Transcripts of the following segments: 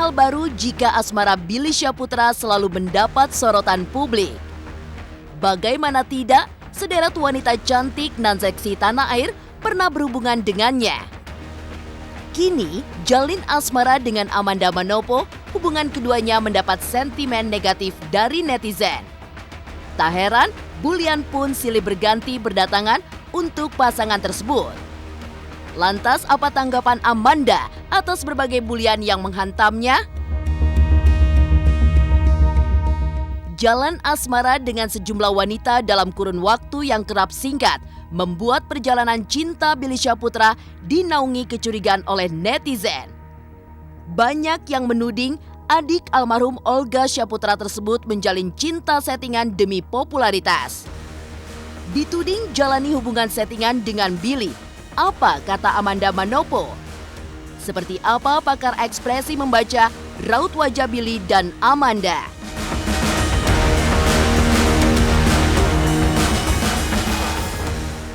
hal baru jika asmara Billy Syahputra selalu mendapat sorotan publik. Bagaimana tidak, sederet wanita cantik nan seksi tanah air pernah berhubungan dengannya. Kini, jalin asmara dengan Amanda Manopo, hubungan keduanya mendapat sentimen negatif dari netizen. Tak heran, bulian pun silih berganti berdatangan untuk pasangan tersebut. Lantas apa tanggapan Amanda atas berbagai bulian yang menghantamnya? Jalan asmara dengan sejumlah wanita dalam kurun waktu yang kerap singkat membuat perjalanan cinta Billy Syahputra dinaungi kecurigaan oleh netizen. Banyak yang menuding adik almarhum Olga Syahputra tersebut menjalin cinta settingan demi popularitas. Dituding jalani hubungan settingan dengan Billy. Apa kata Amanda Manopo? Seperti apa pakar ekspresi membaca raut wajah Billy dan Amanda?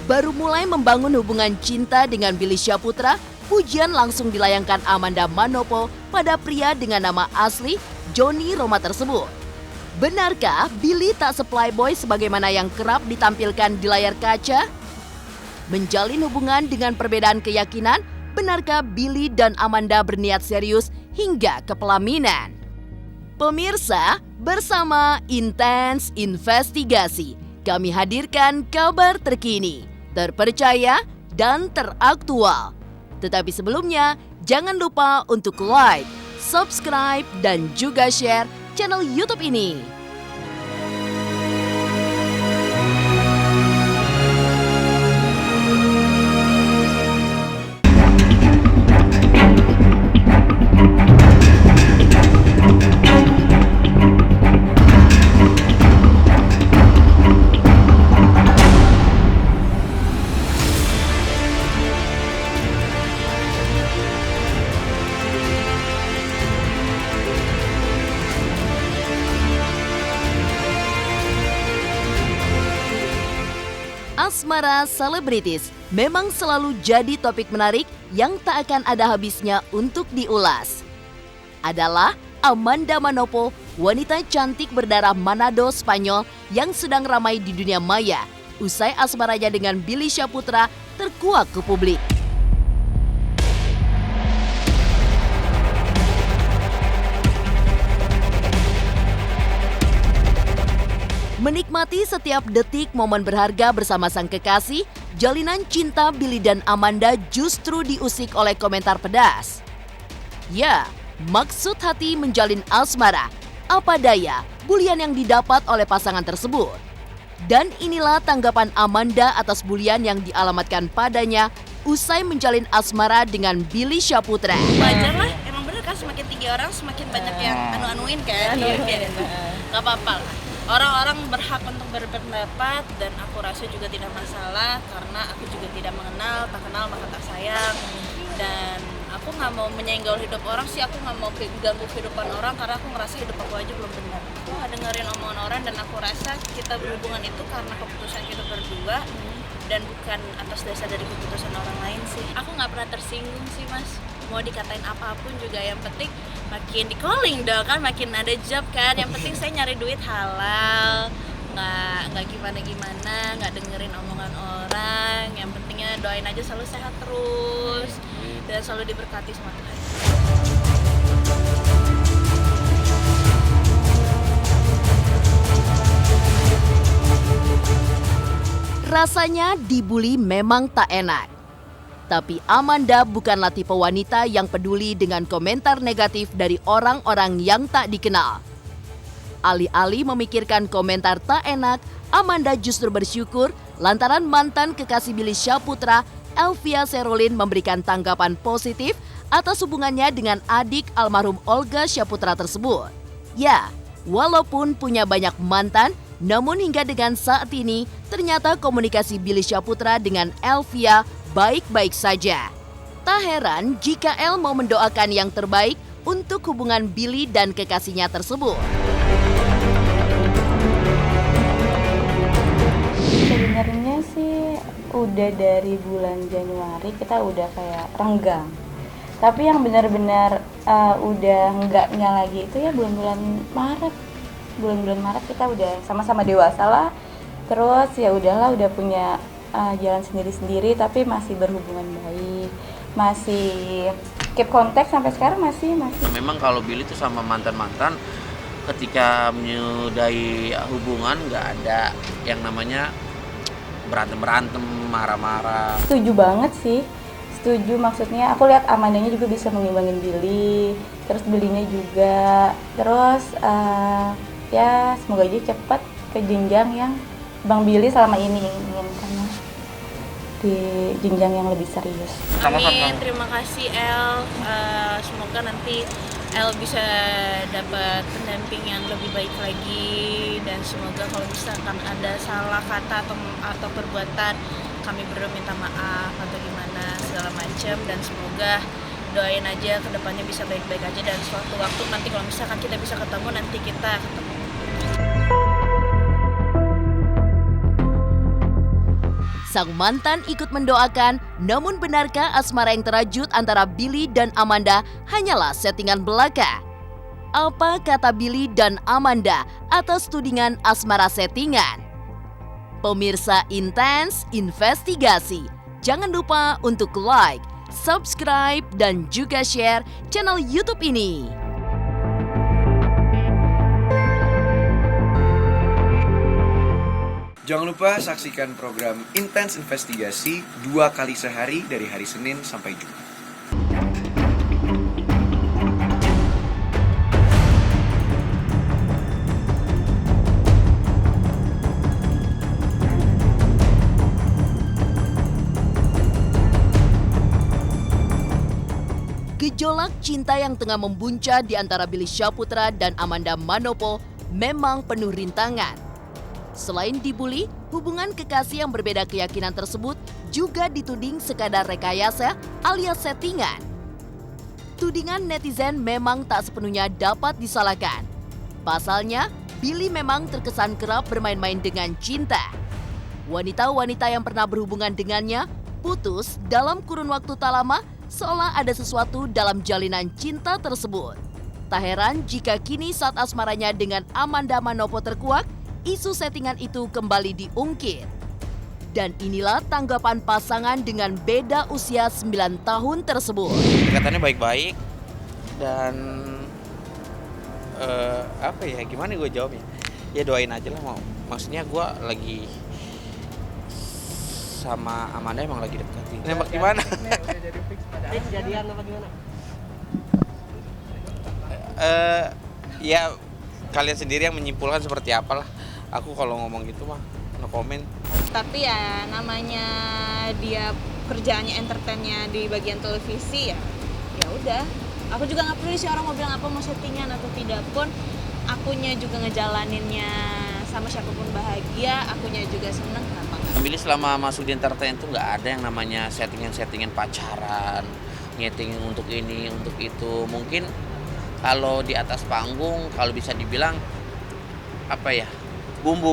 Baru mulai membangun hubungan cinta dengan Billy Syahputra, pujian langsung dilayangkan Amanda Manopo pada pria dengan nama asli Johnny Roma tersebut. Benarkah Billy tak se-playboy sebagaimana yang kerap ditampilkan di layar kaca? Menjalin hubungan dengan perbedaan keyakinan, benarkah Billy dan Amanda berniat serius hingga ke pelaminan? Pemirsa, bersama Intens Investigasi, kami hadirkan kabar terkini, terpercaya, dan teraktual. Tetapi sebelumnya, jangan lupa untuk like, subscribe, dan juga share channel YouTube ini. Asmara selebritis memang selalu jadi topik menarik yang tak akan ada habisnya untuk diulas. Adalah Amanda Manopo, wanita cantik berdarah Manado, Spanyol yang sedang ramai di dunia maya usai asmaranya dengan Billy Syahputra terkuak ke publik. Menikmati setiap detik momen berharga bersama sang kekasih, jalinan cinta Billy dan Amanda justru diusik oleh komentar pedas. Ya, maksud hati menjalin asmara. Apa daya, bulian yang didapat oleh pasangan tersebut. Dan inilah tanggapan Amanda atas bulian yang dialamatkan padanya usai menjalin asmara dengan Billy Syahputra. Wajar lah, emang bener kan semakin tinggi orang semakin banyak yang anu-anuin kan. Gak apa-apa lah. Orang-orang berhak untuk berpendapat dan aku rasa juga tidak masalah karena aku juga tidak mengenal, tak kenal maka tak sayang. Dan aku nggak mau menyenggol hidup orang sih, aku nggak mau ganggu kehidupan orang karena aku ngerasa hidup aku aja belum benar. Aku nggak dengerin omongan orang dan aku rasa kita berhubungan itu karena keputusan kita berdua dan bukan atas dasar dari keputusan orang lain sih. Aku nggak pernah tersinggung sih mas. Mau dikatain apapun juga yang penting makin di calling dong kan, makin ada job kan. Yang penting saya nyari duit halal, nggak gimana nggak dengerin omongan orang. Yang pentingnya doain aja selalu sehat terus dan selalu diberkati sama Tuhan. Rasanya dibully memang tak enak. Tapi Amanda bukanlah tipe wanita yang peduli dengan komentar negatif dari orang-orang yang tak dikenal. Alih-alih memikirkan komentar tak enak, Amanda justru bersyukur lantaran mantan kekasih Billy Syahputra, Elvia Serolin, memberikan tanggapan positif atas hubungannya dengan adik almarhum Olga Syahputra tersebut. Ya, walaupun punya banyak mantan, namun hingga dengan saat ini ternyata komunikasi Billy Syahputra dengan Elvia baik-baik saja. Tak heran jika El mau mendoakan yang terbaik untuk hubungan Billy dan kekasihnya tersebut. Sebenarnya sih udah dari bulan Januari kita udah kayak renggang. Tapi yang benar-benar udah enggaknya lagi itu ya bulan-bulan Maret. Bulan-bulan Maret kita udah sama-sama dewasa lah. Terus ya udahlah, udah punya jalan sendiri-sendiri, tapi masih berhubungan baik, masih keep kontak sampai sekarang masih. Memang kalau Billy tuh sama mantan-mantan ketika menyudahi hubungan nggak ada yang namanya berantem, marah-marah. Setuju banget sih. Setuju, maksudnya aku lihat Amandanya juga bisa mengimbangin Billy, terus Billy-nya juga. Terus ya semoga aja cepat ke jenjang yang Bang Billy selama ini inginkan, di jenjang yang lebih serius. Amin, terima kasih El. Semoga nanti El bisa dapat pendamping yang lebih baik lagi, dan semoga kalau misalkan ada salah kata atau perbuatan, kami berdua minta maaf atau gimana segala macam, dan semoga doain aja ke depannya bisa baik-baik aja, dan suatu waktu nanti kalau misalkan kita bisa ketemu, nanti kita ketemu. Sang mantan ikut mendoakan, namun benarkah asmara yang terajut antara Billy dan Amanda hanyalah settingan belaka? Apa kata Billy dan Amanda atas tudingan asmara settingan? Pemirsa Intens Investigasi, jangan lupa untuk like, subscribe, dan juga share channel YouTube ini. Jangan lupa saksikan program Intens Investigasi 2 kali sehari dari hari Senin sampai Jumat. Gejolak cinta yang tengah membuncah di antara Billy Syahputra dan Amanda Manopo memang penuh rintangan. Selain dibully, hubungan kekasih yang berbeda keyakinan tersebut juga dituding sekadar rekayasa alias settingan. Tudingan netizen memang tak sepenuhnya dapat disalahkan. Pasalnya, Billy memang terkesan kerap bermain-main dengan cinta. Wanita-wanita yang pernah berhubungan dengannya putus dalam kurun waktu tak lama, seolah ada sesuatu dalam jalinan cinta tersebut. Tak heran jika kini saat asmaranya dengan Amanda Manopo terkuak, isu settingan itu kembali diungkit. Dan inilah tanggapan pasangan dengan beda usia 9 tahun tersebut. Katanya baik-baik dan gimana gue jawabnya? Ya doain aja lah, maksudnya gue lagi sama Amanda emang lagi dekat. Nembak gimana? Udah jadi fix pada jadian apa gimana? Ya kalian sendiri yang menyimpulkan seperti apalah. Aku kalau ngomong gitu mah no comment. Tapi ya namanya dia kerjaannya entertainnya di bagian televisi ya udah. Aku juga nggak peduli sih orang mau bilang apa, mau settingan atau tidak pun, akunya juga ngejalaninnya sama siapapun bahagia, akunya juga seneng, kenapa nggak? Billy selama masuk di entertain tuh nggak ada yang namanya settingan pacaran, nyeting untuk ini untuk itu. Mungkin kalau di atas panggung kalau bisa dibilang apa ya, bumbu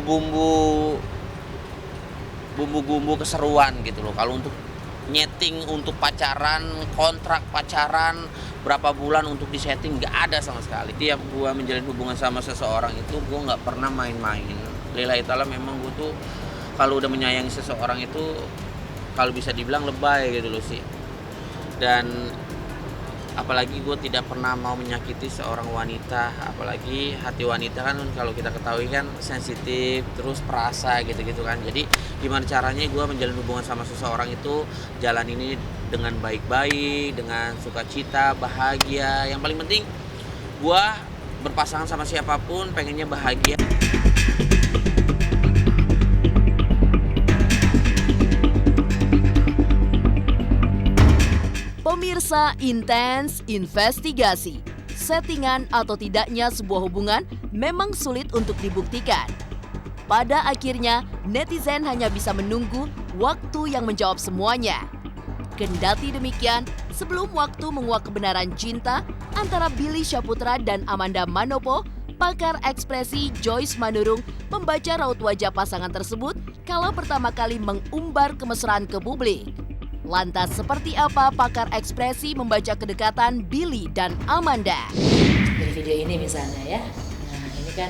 keseruan gitu loh. Kalau untuk nyeting untuk pacaran, kontrak pacaran berapa bulan untuk disetting nggak ada sama sekali. Tiap gua menjalin hubungan sama seseorang itu gua nggak pernah main-main. Lillahi ta'ala memang gua tuh kalau udah menyayangi seseorang itu kalau bisa dibilang lebay gitu loh sih. Dan apalagi gue tidak pernah mau menyakiti seorang wanita, apalagi hati wanita kan kalau kita ketahui kan sensitif, terus perasa gitu-gitu kan. Jadi gimana caranya gue menjalin hubungan sama seseorang itu jalan ini dengan baik-baik, dengan sukacita, bahagia. Yang paling penting gue berpasangan sama siapapun pengennya bahagia. Pemirsa Intens Investigasi, settingan atau tidaknya sebuah hubungan memang sulit untuk dibuktikan. Pada akhirnya, netizen hanya bisa menunggu waktu yang menjawab semuanya. Kendati demikian, sebelum waktu menguak kebenaran cinta antara Billy Syahputra dan Amanda Manopo, pakar ekspresi Joyce Manurung membaca raut wajah pasangan tersebut kala pertama kali mengumbar kemesraan ke publik. Lantas seperti apa pakar ekspresi membaca kedekatan Billy dan Amanda? Dari video ini misalnya ya, nah ini kan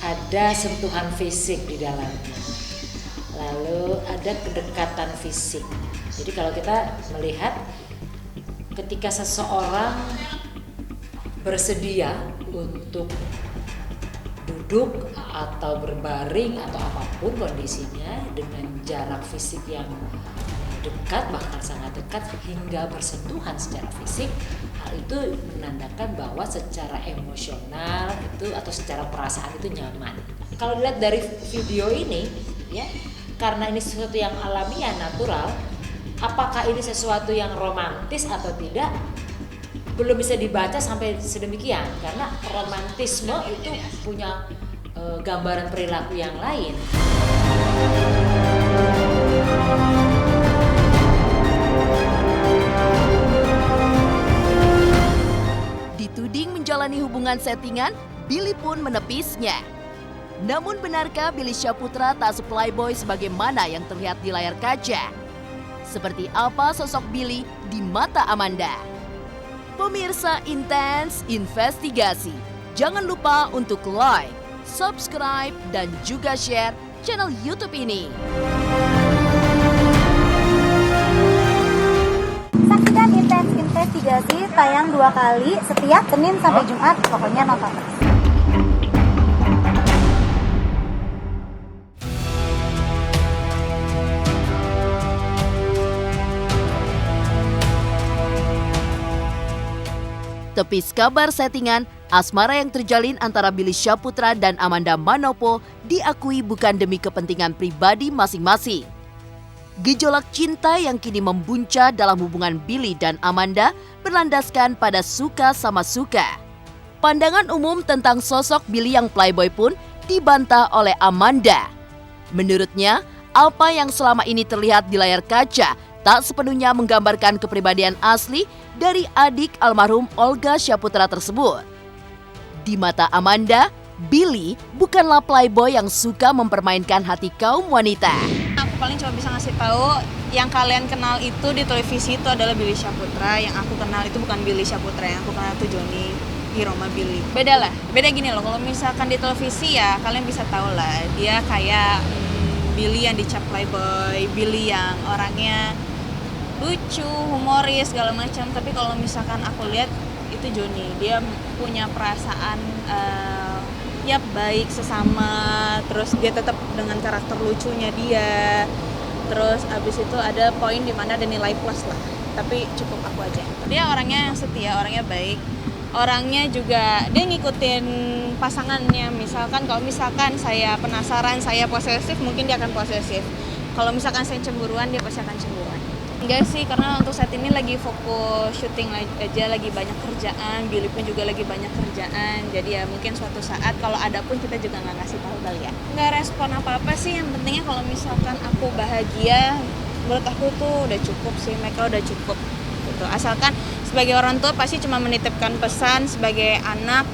ada sentuhan fisik di dalamnya, lalu ada kedekatan fisik. Jadi kalau kita melihat ketika seseorang bersedia untuk duduk atau berbaring atau apapun kondisinya dengan jarak fisik yang dekat, bahkan sangat dekat hingga bersentuhan secara fisik, hal itu menandakan bahwa secara emosional itu atau secara perasaan itu nyaman. Kalau dilihat dari video ini ya, karena ini sesuatu yang alamiah, natural, apakah ini sesuatu yang romantis atau tidak belum bisa dibaca sampai sedemikian, karena romantisme itu punya gambaran perilaku yang lain. Dituding menjalani hubungan settingan, Billy pun menepisnya. Namun benarkah Billy Syahputra tak se-playboy sebagaimana yang terlihat di layar kaca? Seperti apa sosok Billy di mata Amanda? Pemirsa Intens Investigasi, jangan lupa untuk like, subscribe, dan juga share channel YouTube ini. Saksikan Intens Investigasi tayang 2 kali setiap Senin sampai Jumat, pokoknya nonton terus. Tepis kabar settingan, asmara yang terjalin antara Billy Syahputra dan Amanda Manopo diakui bukan demi kepentingan pribadi masing-masing. Gejolak cinta yang kini membuncah dalam hubungan Billy dan Amanda berlandaskan pada suka sama suka. Pandangan umum tentang sosok Billy yang playboy pun dibantah oleh Amanda. Menurutnya, apa yang selama ini terlihat di layar kaca tak sepenuhnya menggambarkan kepribadian asli dari adik almarhum Olga Syahputra tersebut. Di mata Amanda, Billy bukanlah playboy yang suka mempermainkan hati kaum wanita. Aku paling cuma bisa ngasih tahu yang kalian kenal itu di televisi itu adalah Billy Syahputra. Yang aku kenal itu bukan Billy Syahputra, yang aku kenal itu Johnny Iroma Billy. Beda lah, beda gini loh. Kalau misalkan di televisi ya kalian bisa tahu lah dia kayak Billy yang dicap playboy, Billy yang orangnya lucu, humoris, segala macam. Tapi kalau misalkan aku lihat itu Johnny, dia punya perasaan ya baik sesama, terus dia tetap dengan karakter lucunya dia. Terus abis itu ada poin dimana ada nilai plus lah, tapi cukup aku aja. Dia orangnya yang setia, orangnya baik, orangnya juga dia ngikutin pasangannya. Misalkan kalau misalkan saya penasaran, saya posesif, mungkin dia akan posesif. Kalau misalkan saya cemburuan, dia pasti akan cemburuan. Enggak sih, karena untuk saat ini lagi fokus syuting aja, lagi banyak kerjaan, Billy pun juga lagi banyak kerjaan. Jadi ya mungkin suatu saat kalau ada pun kita juga nggak ngasih tahu kali ya. Nggak respon apa-apa sih, yang pentingnya kalau misalkan aku bahagia, menurut aku tuh udah cukup sih, mereka udah cukup gitu. Asalkan sebagai orang tua pasti cuma menitipkan pesan sebagai anak,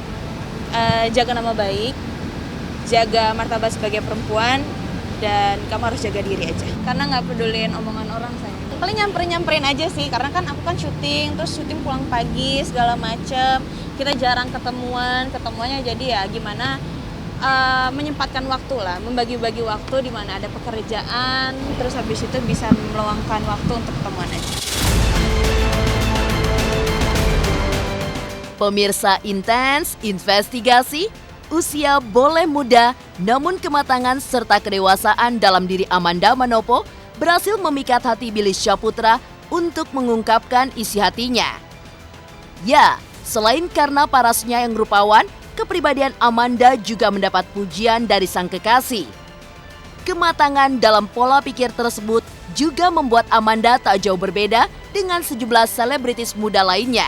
jaga nama baik, jaga martabat sebagai perempuan, dan kamu harus jaga diri aja. Karena nggak peduliin omongan orang saya. Paling nyamperin aja sih, karena kan aku kan syuting, terus syuting pulang pagi segala macem. Kita jarang ketemuannya jadi ya gimana menyempatkan waktu lah, membagi-bagi waktu di mana ada pekerjaan, terus habis itu bisa meluangkan waktu untuk ketemuan aja. Pemirsa Intens Investigasi, usia boleh muda, namun kematangan serta kedewasaan dalam diri Amanda Manopo berhasil memikat hati Billy Syahputra untuk mengungkapkan isi hatinya. Ya, selain karena parasnya yang rupawan, kepribadian Amanda juga mendapat pujian dari sang kekasih. Kematangan dalam pola pikir tersebut juga membuat Amanda tak jauh berbeda dengan sejumlah selebritis muda lainnya.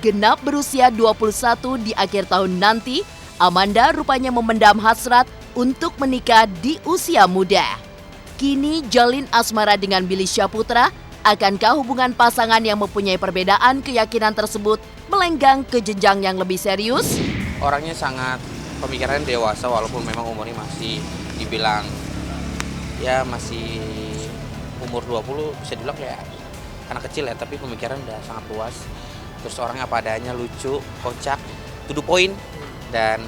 Genap berusia 21 di akhir tahun nanti, Amanda rupanya memendam hasrat untuk menikah di usia muda. Kini jalin asmara dengan Billy Syahputra, akankah hubungan pasangan yang mempunyai perbedaan keyakinan tersebut melenggang ke jenjang yang lebih serius? Orangnya sangat pemikirannya dewasa walaupun memang umurnya masih dibilang ya masih umur 20 bisa dibilang kayak anak kecil ya, tapi pemikiran udah sangat luas. Terus orangnya apa adanya, lucu, kocak, to the point, dan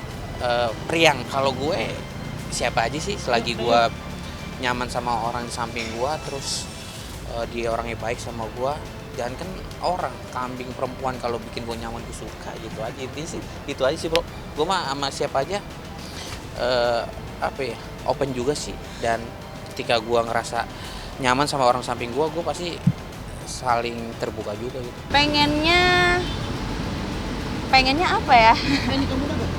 periang. Kalau gue siapa aja sih selagi gue nyaman sama orang di samping gue, terus dia orangnya baik sama gue, jangan kan orang, kambing perempuan, kalau bikin gue nyaman gue suka, gitu aja. Itu aja sih bro, gue mah sama siapa aja open juga sih. Dan ketika gue ngerasa nyaman sama orang samping gue pasti saling terbuka juga gitu. Pengennya apa ya? Pengen nikah muda gak?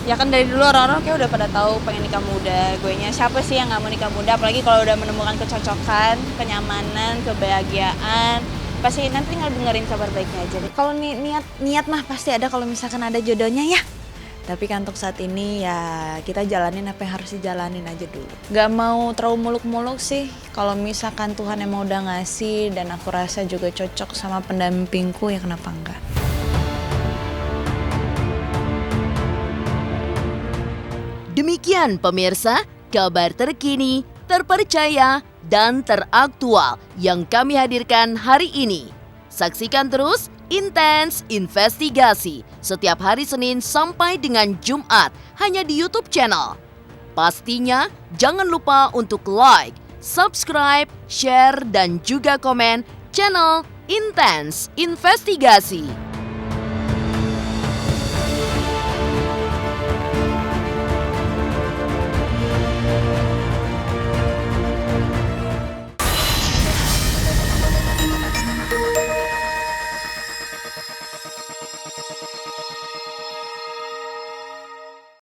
Ya kan dari dulu orang-orang kayak udah pada tahu pengen nikah muda. Guenya siapa sih yang nggak mau nikah muda? Apalagi kalau udah menemukan kecocokan, kenyamanan, kebahagiaan, pasti nanti tinggal dengerin kabar baiknya aja deh. Kalau niat mah pasti ada kalau misalkan ada jodohnya ya. Tapi kan untuk saat ini ya kita jalanin apa yang harus dijalanin aja dulu. Gak mau terlalu muluk-muluk sih. Kalau misalkan Tuhan emang udah ngasih dan aku rasa juga cocok sama pendampingku, ya kenapa enggak. Demikian pemirsa, kabar terkini, terpercaya, dan teraktual yang kami hadirkan hari ini. Saksikan terus Intens Investigasi setiap hari Senin sampai dengan Jumat hanya di YouTube channel. Pastinya jangan lupa untuk like, subscribe, share, dan juga komen channel Intens Investigasi.